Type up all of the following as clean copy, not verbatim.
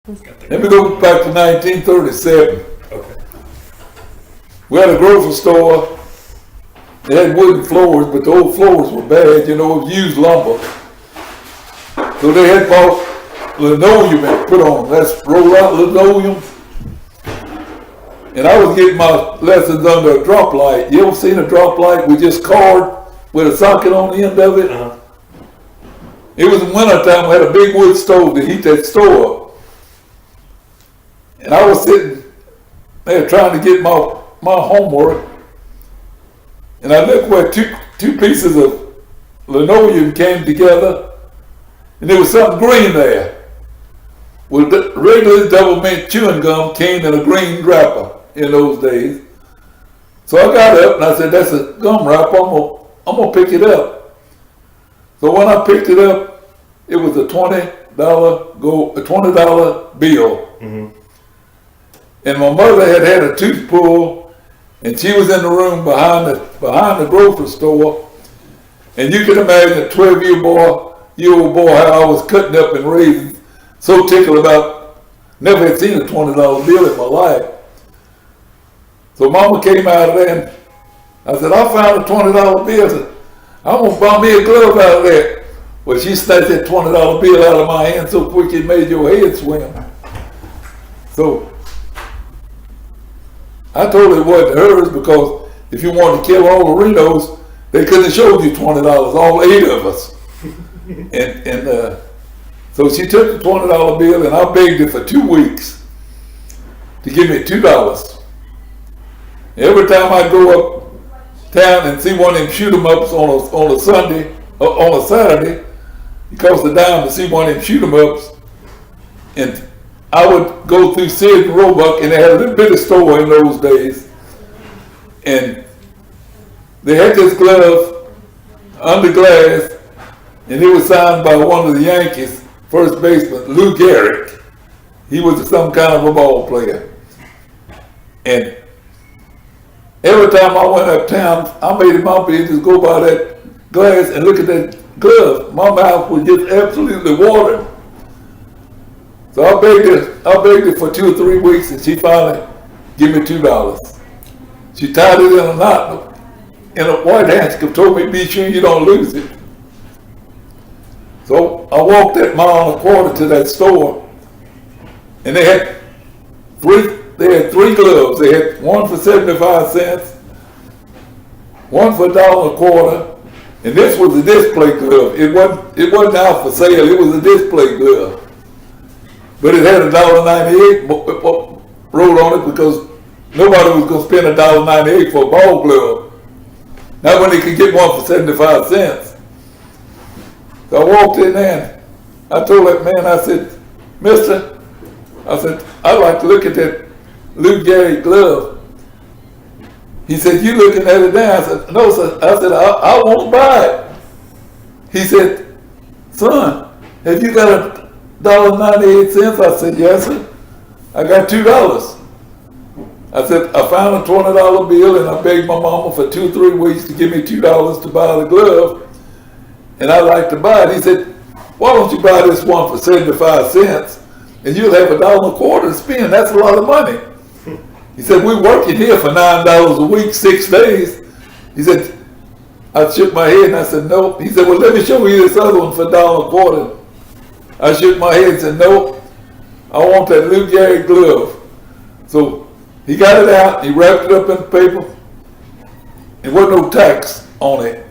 Let me go back to 1937. Okay. We had a grocery store. They had wooden floors, but the old floors were bad, it was used lumber. So they had bought linoleum and put on. That's roll out linoleum. And I was getting my lessons under a drop light. You ever seen a drop light with just cord with a socket on the end of it? Uh-huh. It was in winter time. We had a big wood stove to heat that store up. And I was sitting there trying to get my homework. And I looked where two pieces of linoleum came together, and there was something green there. Well, regular double mint chewing gum came in a green wrapper in those days. So I got up and I said, "That's a gum wrapper. I'm gonna pick it up." So when I picked it up, it was a $20 bill. Mm-hmm. And my mother had a tooth pull, and she was in the room behind the grocery store. And you can imagine a 12-year-old boy how I was cutting up and raising, so tickled about, never had seen a $20 bill in my life. So Mama came out of there, and I said, "I found a $20 bill. I said, I'm gonna buy me a glove out of that." Well, she snatched that $20 bill out of my hand so quick it made your head swim. So I told her it wasn't hers, because if you wanted to kill all the Rinos, they couldn't have showed you $20, all 8 of us. and so she took the $20 bill, and I begged her for 2 weeks to give me $2. Every time I go uptown and see one of them shoot 'em ups on a Sunday, on a Saturday, it cost a dime to see one of them shoot 'em ups, and I would go through Sid and Roebuck, and they had a little bit of store in those days, and they had this glove under glass, and it was signed by one of the Yankees, first baseman, Lou Gehrig. He was some kind of a ball player. And every time I went uptown, I made it my business go by that glass and look at that glove. My mouth was just absolutely watering. So I begged her for 2 or 3 weeks, and she finally gave me $2. She tied it in a knot in a white handkerchief, told me, "Be sure you don't lose it." So I walked that mile and a quarter to that store, and they had three gloves. They had one for 75 cents, one for $1.25, and this was a display glove. It wasn't out for sale. It was a display glove. But it had $1.98 wrote on it, because nobody was going to spend $1.98 for a ball glove. Not when they could get one for 75 cents. So I walked in there, and I told that man, I said, "Mister," I said, "I'd like to look at that Lou Gehrig glove." He said, "You looking at it now?" I said, "No, sir." I said, I won't buy it." He said, "Son, have you got $1.98? I said, "Yes, sir. I got $2. I said, "I found a $20 bill, and I begged my mama for 2 or 3 weeks to give me $2 to buy the glove, and I'd like to buy it." He said, "Why don't you buy this one for 75 cents, and you'll have $1.25 to spend? That's a lot of money." He said, "We're working here for $9 a week, 6 days." He said, I shook my head and I said, "No." He said, "Well, let me show you this other one for $1.25. I shook my head and said, "No, I want that Lou Gehrig glove." So he got it out, he wrapped it up in paper. There wasn't no tax on it.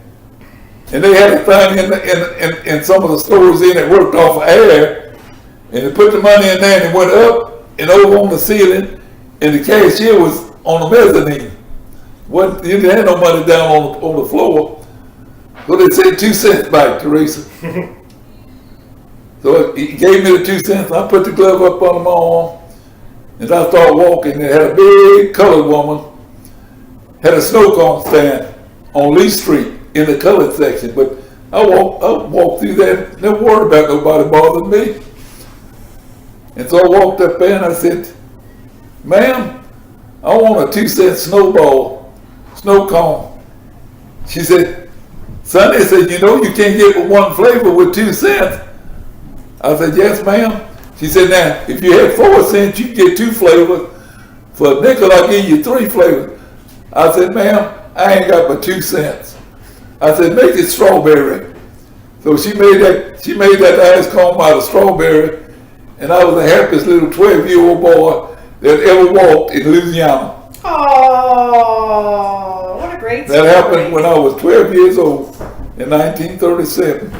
And they had a thing in some of the stores in that worked off of air, and they put the money in there, and it went up and over on the ceiling, and the cashier was on the mezzanine. You didn't have no money down on the floor. So they said 2 cents back, Teresa. So he gave me the 2 cents. I put the glove up under my arm, and I started walking. And it had a big colored woman, had a snow cone stand on Lee Street in the colored section. But I walked through there, never worried about nobody bothering me. And so I walked up there and I said, "Ma'am, I want a 2-cent sno-ball, snow cone." She said, "Sonny," said, "you know you can't get one flavor with 2 cents. I said, "Yes, ma'am." She said, now, if you had 4 cents, you get 2 flavors. For a nickel, I'll give you 3 flavors. I said, ma'am, I ain't got but 2 cents. I said, make it strawberry. So she made that ice cream out of strawberry, and I was the happiest little 12-year-old boy that ever walked in Louisiana. Oh, what a great story. That happened when I was 12 years old in 1937.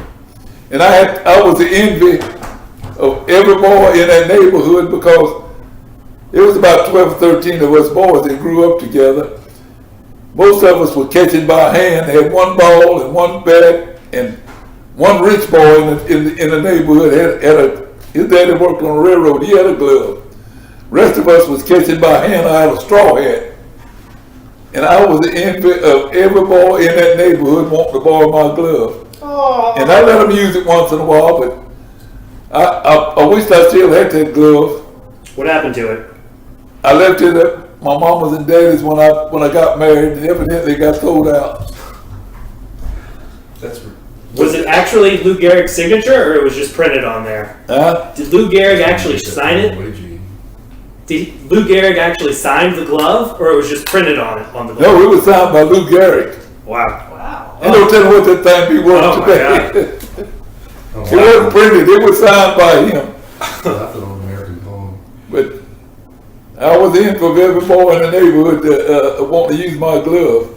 And I was the envy of every boy in that neighborhood because it was about 12 or 13 of us boys that grew up together. Most of us were catching by hand. They had one ball and one bat, and one rich boy in the neighborhood his daddy worked on a railroad. He had a glove. Rest of us was catching by hand. I had a straw hat. And I was the envy of every boy in that neighborhood wanting to borrow my glove. Oh. And I let them use it once in a while, but I wished I still had that glove. What happened to it? I left it at my mama's and daddy's when I got married, and evidently got thrown out. Was it actually Lou Gehrig's signature, or it was just printed on there? Huh? Did Lou Gehrig actually sign it? Did Lou Gehrig actually sign the glove, or it was just printed on the glove? No, it was signed by Lou Gehrig. Wow. Wow. You don't tell me what that thing be worth Oh, my today. God. It wasn't printed, it was signed by him. That's an American poem. But I was in for every boy in the neighborhood that wanted to use my glove.